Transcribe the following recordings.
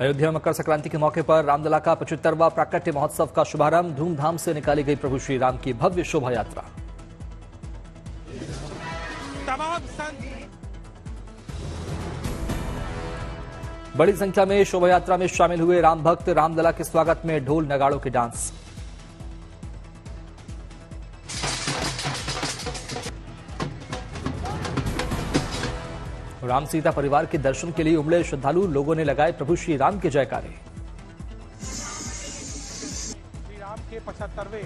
अयोध्या में मकर संक्रांति के मौके पर रामलला का 75वां प्राकट्य महोत्सव का शुभारंभ। धूमधाम से निकाली गई प्रभु श्री राम की भव्य शोभा यात्रा। बड़ी संख्या में शोभा यात्रा में शामिल हुए राम भक्त। रामलला के स्वागत में ढोल नगाड़ों के डांस। राम सीता परिवार के दर्शन के लिए उमड़े श्रद्धालु। लोगों ने लगाए प्रभु श्री राम के जयकारे। श्री राम के 75वें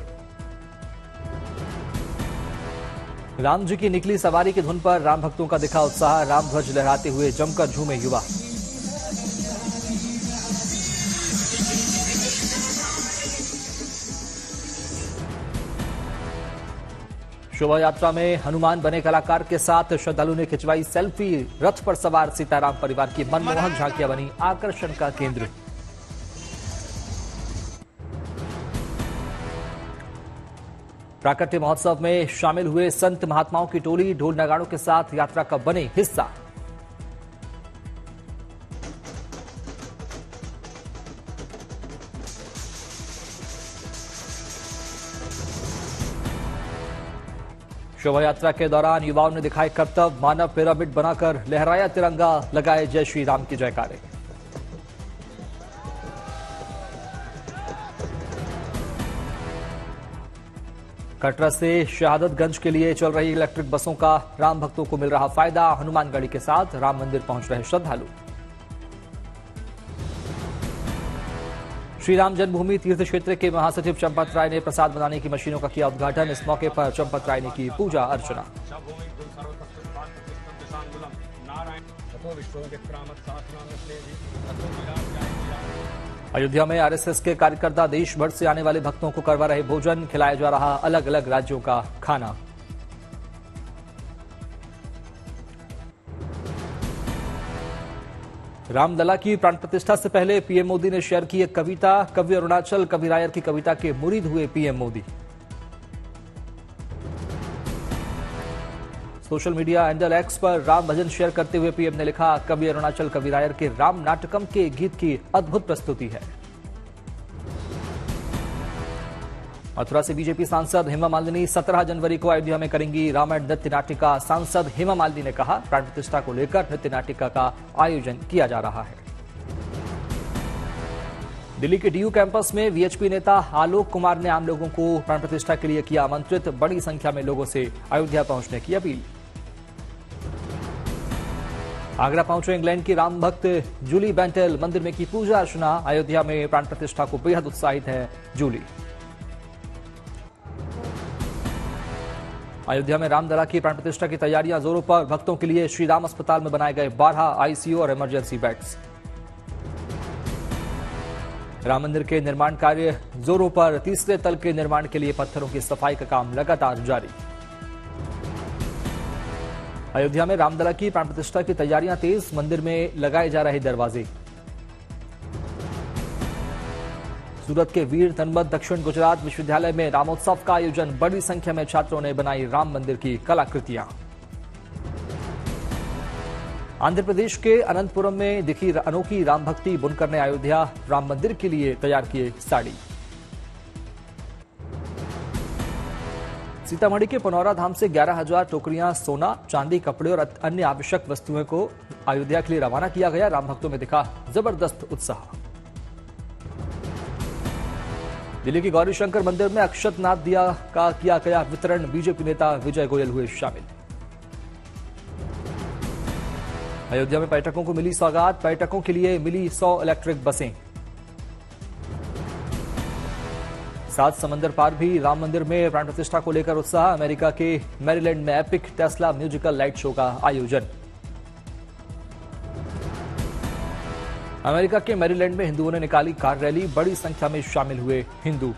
राम जी की निकली सवारी की धुन पर राम भक्तों का दिखा उत्साह। राम ध्वज लहराते हुए जमकर झूमे युवा। शोभा यात्रा में हनुमान बने कलाकार के साथ श्रद्धालु ने खिंचवाई सेल्फी। रथ पर सवार सीताराम परिवार की मनमोहक झांकियां बनी आकर्षण का केंद्र। प्राकट्य महोत्सव में शामिल हुए संत महात्माओं की टोली ढोल नगाड़ों के साथ यात्रा का बने हिस्सा। शोभा यात्रा के दौरान युवाओं ने दिखाए करतब। मानव पिरामिड बनाकर लहराया तिरंगा। लगाए जय श्री राम के जयकारे। कटरा से शहादतगंज के लिए चल रही इलेक्ट्रिक बसों का राम भक्तों को मिल रहा फायदा। हनुमानगढ़ी के साथ राम मंदिर पहुंच रहे श्रद्धालु। श्री राम जन्मभूमि तीर्थ क्षेत्र के महासचिव चंपत राय ने प्रसाद बनाने की मशीनों का किया उद्घाटन। इस मौके पर चंपत राय ने की पूजा अर्चना। अयोध्या में आरएसएस के कार्यकर्ता देश भर से आने वाले भक्तों को करवा रहे भोजन। खिलाया जा रहा अलग अलग राज्यों का खाना। रामलला की प्राण प्रतिष्ठा से पहले पीएम मोदी ने शेयर की एक कविता। कवि अरुणाचल कविरायर की कविता के मुरीद हुए PM Modi. Social media handle x पर राम भजन शेयर करते हुए पीएम ने लिखा, कवि अरुणाचल कविरायर के राम नाटकम के गीत की अद्भुत प्रस्तुति है। मथुरा से बीजेपी सांसद हेमा मालिनी 17 जनवरी को अयोध्या में करेंगी रामायण नृत्य नाटिका। सांसद हेमा मालिनी ने कहा, प्राण प्रतिष्ठा को लेकर नृत्य नाटिका का आयोजन किया जा रहा है। दिल्ली के डीयू कैंपस में वीएचपी नेता आलोक कुमार ने आम लोगों को प्राण प्रतिष्ठा के लिए किया आमंत्रित। बड़ी संख्या में लोगों से अयोध्या पहुंचने की अपील। आगरा पहुंचे इंग्लैंड की राम भक्त जूली बेंटेल। मंदिर में की पूजा अर्चना। अयोध्या में प्राण प्रतिष्ठा को बेहद उत्साहित है जूली। अयोध्या में रामलला की प्राण प्रतिष्ठा की तैयारियां जोरों पर। भक्तों के लिए श्री राम अस्पताल में बनाए गए 12 आईसीयू और इमरजेंसी बेड्स। राम मंदिर के निर्माण कार्य जोरों पर। तीसरे तल के निर्माण के लिए पत्थरों की सफाई का काम लगातार जारी। अयोध्या में रामलला की प्राण प्रतिष्ठा की तैयारियां तेज। मंदिर में लगाए जा रहे दरवाजे। सूरत के वीर तनमत दक्षिण गुजरात विश्वविद्यालय में रामोत्सव का आयोजन। बड़ी संख्या में छात्रों ने बनाई राम मंदिर की कलाकृतियां। आंध्र प्रदेश के अनंतपुरम में दिखी अनोखी राम भक्ति। बुनकर ने अयोध्या राम मंदिर के लिए तैयार किए साड़ी। सीतामढ़ी के पनौरा धाम से 11,000 टोकरियां सोना, चांदी, कपड़े और अन्य आवश्यक वस्तुओं को अयोध्या के लिए रवाना किया गया। राम भक्तों में दिखा जबरदस्त उत्साह। दिल्ली के गौरीशंकर मंदिर में अक्षत नाद दिया का किया गया वितरण। बीजेपी नेता विजय गोयल हुए शामिल। अयोध्या में पर्यटकों को मिली सौगात। पर्यटकों के लिए मिली 100 इलेक्ट्रिक बसें। 7 समंदर पार भी राम मंदिर में प्राण प्रतिष्ठा को लेकर उत्साह। अमेरिका के मैरीलैंड में epic Tesla musical light show का आयोजन। अमेरिका के मैरीलैंड में हिंदुओं ने निकाली कार रैली। बड़ी संख्या में शामिल हुए हिंदू।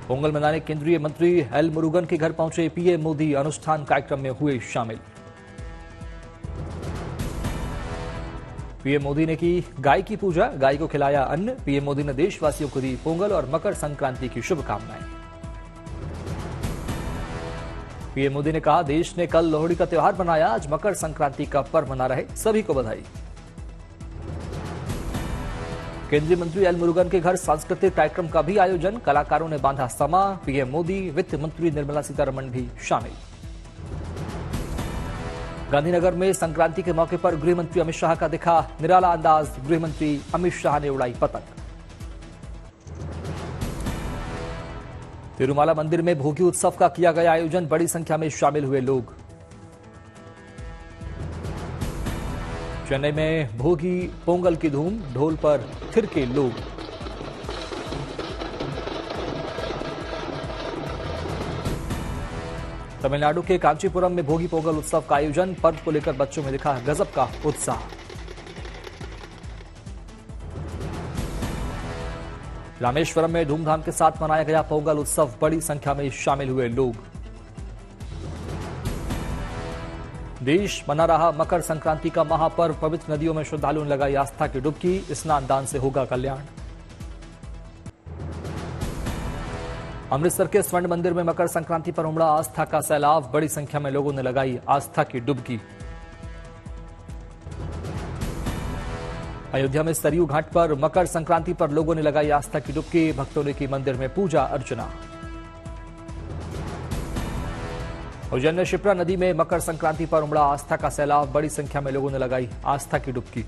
पोंगल मनाने केंद्रीय मंत्री एल मुरुगन के घर पहुंचे पीएम मोदी। अनुष्ठान कार्यक्रम में हुए शामिल। पीएम मोदी ने की गाय की पूजा। गाय को खिलाया अन्न। पीएम मोदी ने देशवासियों को दी पोंगल और मकर संक्रांति की शुभकामनाएं। पीएम मोदी ने कहा, देश ने कल लोहड़ी का त्योहार मनाया, आज मकर संक्रांति का पर्व मना रहे, सभी को बधाई। केंद्रीय मंत्री एल मुरुगन के घर सांस्कृतिक कार्यक्रम का भी आयोजन, कलाकारों ने बांधा समा, पीएम मोदी, वित्त मंत्री निर्मला सीतारमण भी शामिल। गांधीनगर में संक्रांति के मौके पर गृह मंत्री अमित शाह का दिखा निराला अंदाज, गृह मंत्री अमित शाह ने उड़ाई पतंग। तिरुमाला मंदिर में भोगी उत्सव का किया गया आयोजन, बड़ी संख्या में शामिल हुए लोग। चेन्नई में भोगी पोंगल की धूम, ढोल पर थिरके लोग। तमिलनाडु के कांचीपुरम में भोगी पोंगल उत्सव का आयोजन, पर्व को लेकर बच्चों में दिखा गजब का उत्साह। रामेश्वरम में धूमधाम के साथ मनाया गया पोंगल उत्सव, बड़ी संख्या में शामिल हुए लोग। देश मना रहा मकर संक्रांति का महापर्व, पवित्र नदियों में श्रद्धालुओं ने लगाई आस्था की डुबकी, स्नान दान से होगा कल्याण। अमृतसर के स्वर्ण मंदिर में मकर संक्रांति पर उमड़ा आस्था का सैलाब, बड़ी संख्या में लोगों ने लगाई आस्था की डुबकी। अयोध्या में सरयू घाट पर मकर संक्रांति पर लोगों ने लगाई आस्था की डुबकी, भक्तों ने की मंदिर में पूजा अर्चना। उज्जैन में शिप्रा नदी में मकर संक्रांति पर उमड़ा आस्था का सैलाब, बड़ी संख्या में लोगों ने लगाई आस्था की डुबकी।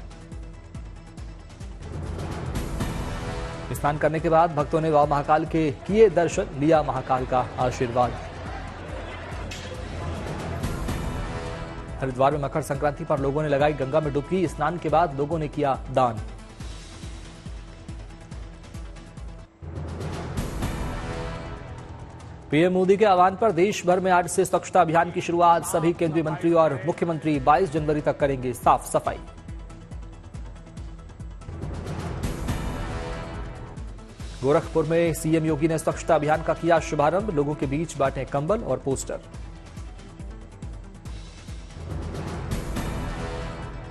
स्नान करने के बाद भक्तों ने बाबा महाकाल के किए दर्शन, लिया महाकाल का आशीर्वाद। हरिद्वार में मकर संक्रांति पर लोगों ने लगाई गंगा में डुबकी, स्नान के बाद लोगों ने किया दान। पीएम मोदी के आह्वान पर देश भर में आज से स्वच्छता अभियान की शुरुआत, सभी केंद्रीय मंत्री और मुख्यमंत्री 22 जनवरी तक करेंगे साफ सफाई। गोरखपुर में सीएम योगी ने स्वच्छता अभियान का किया शुभारंभ, लोगों के बीच बांटे कंबल और पोस्टर।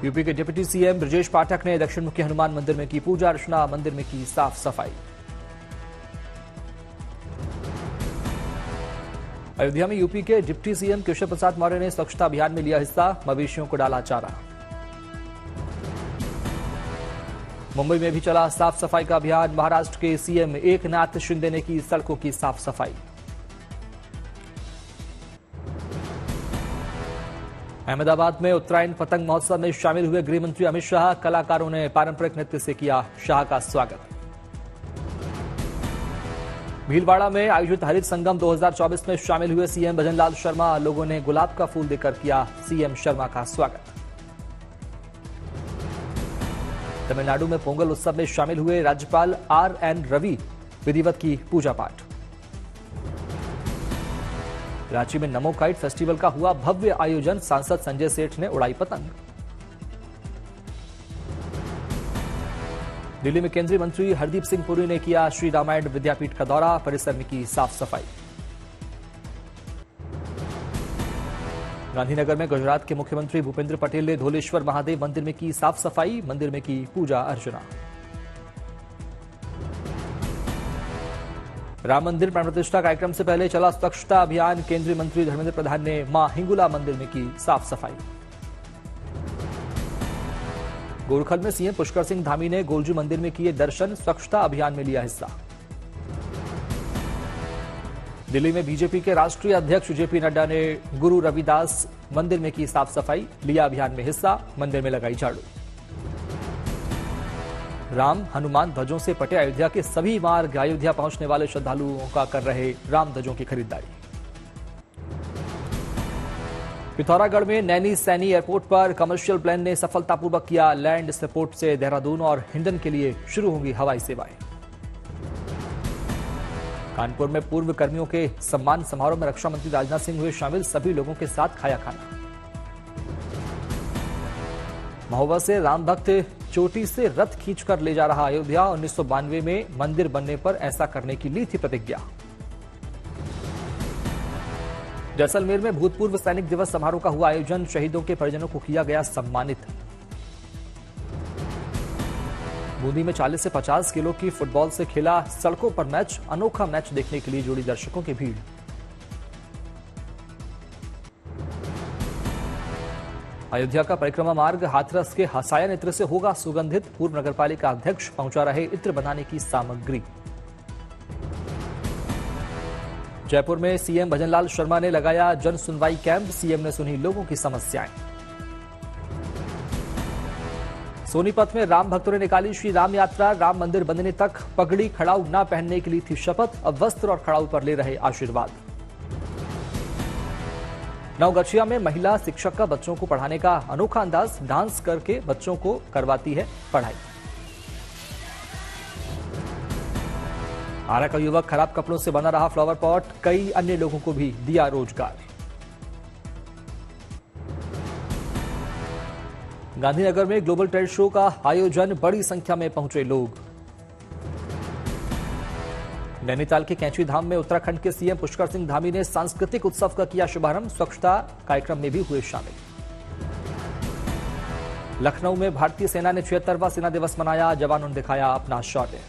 यूपी के डिप्टी सीएम ब्रजेश पाठक ने दक्षिण मुखी हनुमान मंदिर में की पूजा अर्चना, मंदिर में की साफ सफाई। अयोध्या में यूपी के डिप्टी सीएम केशव प्रसाद मौर्य ने स्वच्छता अभियान में लिया हिस्सा, मवेशियों को डाला चारा। मुंबई में भी चला साफ सफाई का अभियान, महाराष्ट्र के सीएम एकनाथ शिंदे ने की सड़कों की साफ सफाई। अहमदाबाद में उत्तरायण पतंग महोत्सव में शामिल हुए गृह मंत्री अमित शाह, कलाकारों ने पारंपरिक नृत्य से किया शाह का स्वागत। भीलवाड़ा में आयोजित हरित संगम 2024 में शामिल हुए सीएम भजनलाल शर्मा, लोगों ने गुलाब का फूल देकर किया सीएम शर्मा का स्वागत। तमिलनाडु में पोंगल उत्सव में शामिल हुए राज्यपाल आर.एन. रवि, विधिवत की पूजा पाठ। रांची में नमो काइट फेस्टिवल का हुआ भव्य आयोजन, सांसद संजय सेठ ने उड़ाई पतंग। दिल्ली में केंद्रीय मंत्री हरदीप सिंह पुरी ने किया श्री रामायण विद्यापीठ का दौरा, परिसर में की साफ सफाई। गांधीनगर में गुजरात के मुख्यमंत्री भूपेंद्र पटेल ने धोलेश्वर महादेव मंदिर में की साफ सफाई, मंदिर में की पूजा अर्चना। राम मंदिर प्राण प्रतिष्ठा कार्यक्रम से पहले चला स्वच्छता अभियान, केंद्रीय मंत्री धर्मेंद्र प्रधान ने मां हिंगुला मंदिर में की साफ सफाई। गोरखल में सीएम पुष्कर सिंह धामी ने गोलजू मंदिर में किए दर्शन, स्वच्छता अभियान में लिया हिस्सा। दिल्ली में बीजेपी के राष्ट्रीय अध्यक्ष जेपी नड्डा ने गुरु रविदास मंदिर में की साफ सफाई, लिया अभियान में हिस्सा, मंदिर में लगाई झाड़ू। राम हनुमान ध्वजों से पटे अयोध्या के सभी मार्ग, अयोध्या पहुंचने वाले श्रद्धालुओं का कर रहे राम ध्वजों की खरीदारी। पिथौरागढ़ में नैनी सैनी एयरपोर्ट पर कमर्शियल प्लेन ने सफलतापूर्वक किया लैंड, इस एयरपोर्ट से देहरादून और हिंडन के लिए शुरू होंगी हवाई सेवाएं। कानपुर में पूर्व कर्मियों के सम्मान समारोह में रक्षा मंत्री राजनाथ सिंह हुए शामिल, सभी लोगों के साथ खाया खाना। महोबा से राम भक्त चोटी से रथ खींचकर ले जा रहा अयोध्या, 1992 में मंदिर बनने पर ऐसा करने की ली थी प्रतिज्ञा। जैसलमेर में भूतपूर्व सैनिक दिवस समारोह का हुआ आयोजन, शहीदों के परिजनों को किया गया सम्मानित। बूंदी में 40 से 50 किलो की फुटबॉल से खेला सड़कों पर मैच, अनोखा मैच देखने के लिए जुड़ी दर्शकों की भीड़। अयोध्या का परिक्रमा मार्ग हाथरस के हसायन इत्र से होगा सुगंधित। पूर्व नगरपालिका अध्यक्ष पहुंचा रहे इत्र बनाने की सामग्री। जयपुर में सीएम भजनलाल शर्मा ने लगाया जन सुनवाई कैंप। सीएम ने सुनी लोगों की समस्याएं। सोनीपत में राम भक्तों ने निकाली श्री राम यात्रा। राम मंदिर बनने तक पगड़ी खड़ाऊ न पहनने के लिए थी शपथ। अब वस्त्र और खड़ाऊ पर ले रहे आशीर्वाद। नवगछिया में महिला शिक्षक का बच्चों को पढ़ाने का अनोखा अंदाज। डांस करके बच्चों को करवाती है पढ़ाई। आरा का युवक खराब कपड़ों से बना रहा फ्लावर पॉट। कई अन्य लोगों को भी दिया रोजगार। गांधीनगर में ग्लोबल ट्रेड शो का आयोजन। बड़ी संख्या में पहुंचे लोग। नैनीताल के कैंची धाम में उत्तराखंड के सीएम पुष्कर सिंह धामी ने सांस्कृतिक उत्सव का किया शुभारंभ। स्वच्छता कार्यक्रम में भी हुए शामिल। लखनऊ में भारतीय सेना ने 76वां सेना दिवस मनाया। जवानों ने दिखाया अपना शौर्य।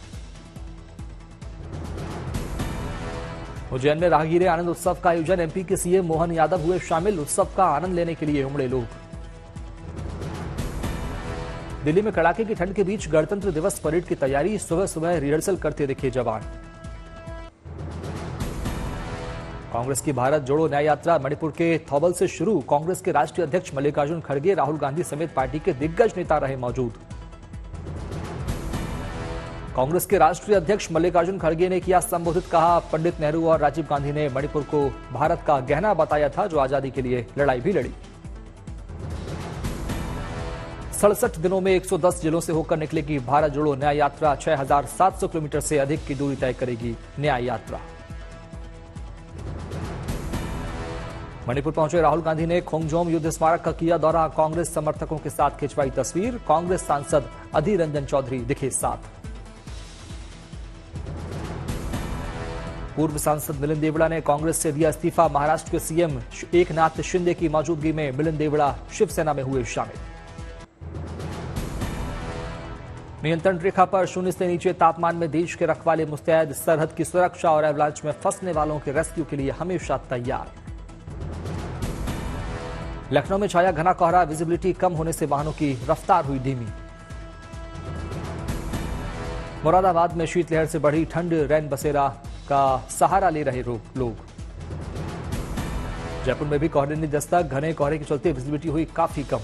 उज्जैन में राहगीर आनंद उत्सव का आयोजन। एमपी के सीएम मोहन यादव हुए शामिल। उत्सव का आनंद लेने के लिए उमड़े लोग। दिल्ली में कड़ाके की ठंड के बीच गणतंत्र दिवस परेड की तैयारी। सुबह सुबह रिहर्सल करते दिखे जवान। कांग्रेस की भारत जोड़ो न्याय यात्रा मणिपुर के थौबल से शुरू। कांग्रेस के राष्ट्रीय अध्यक्ष मल्लिकार्जुन खड़गे, राहुल गांधी समेत पार्टी के दिग्गज नेता रहे मौजूद। कांग्रेस के राष्ट्रीय अध्यक्ष मल्लिकार्जुन खड़गे ने किया संबोधित। कहा, पंडित नेहरू और राजीव गांधी ने मणिपुर को भारत का गहना बताया था, जो आजादी के लिए लड़ाई भी लड़ी। 67 दिनों में 110 जिलों से होकर निकलेगी भारत जोड़ो न्याय यात्रा। 6700 किलोमीटर से अधिक की दूरी तय करेगी न्याय यात्रा। मणिपुर पहुंचे राहुल गांधी ने खोंगजोम युद्ध स्मारक का किया दौरा। कांग्रेस समर्थकों के साथ खिंचवाई तस्वीर। कांग्रेस सांसद अधीर रंजन चौधरी दिखे साथ। पूर्व सांसद मिलिंद देवड़ा ने कांग्रेस से दिया इस्तीफा। महाराष्ट्र के सीएम एकनाथ शिंदे की मौजूदगी में मिलिंद देवड़ा शिवसेना में हुए शामिल। नियंत्रण रेखा पर शून्य से नीचे तापमान में देश के रखवाले मुस्तैद। सरहद की सुरक्षा और एवलांच में फंसने वालों के रेस्क्यू के लिए हमेशा तैयार। लखनऊ में छाया घना कोहरा। विजिबिलिटी कम होने से वाहनों की रफ्तार हुई धीमी। मुरादाबाद में शीतलहर से बढ़ी ठंड। रैन बसेरा का सहारा ले रहे लोग। जयपुर में भी कोहरे ने दस्तक। घने कोहरे के चलते विजिबिलिटी हुई काफी कम।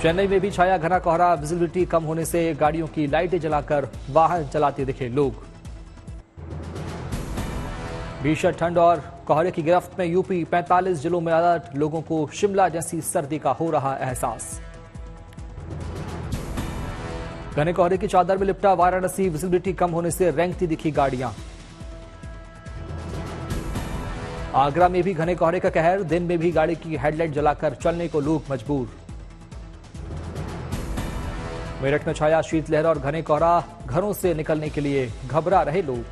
चेन्नई में भी छाया घना कोहरा। विजिबिलिटी कम होने से गाड़ियों की लाइटें जलाकर वाहन चलाते दिखे लोग। भीषण ठंड और कोहरे की गिरफ्त में यूपी। 45 जिलों में अलर्ट। लोगों को शिमला जैसी सर्दी का हो रहा एहसास। घने कोहरे की चादर में लिपटा वाराणसी। विजिबिलिटी कम होने से रेंगती दिखी गाड़ियां। आगरा में भी घने कोहरे का कहर। दिन में भी गाड़ी की हेडलाइट जलाकर चलने को लोग मजबूर। मेरठ में छाया शीतलहर और घने कोहरा। घरों से निकलने के लिए घबरा रहे लोग।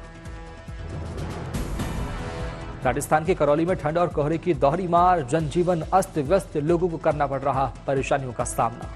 राजस्थान के करौली में ठंड और कोहरे की दोहरी मार। जनजीवन अस्त व्यस्त। लोगों को करना पड़ रहा परेशानियों का सामना।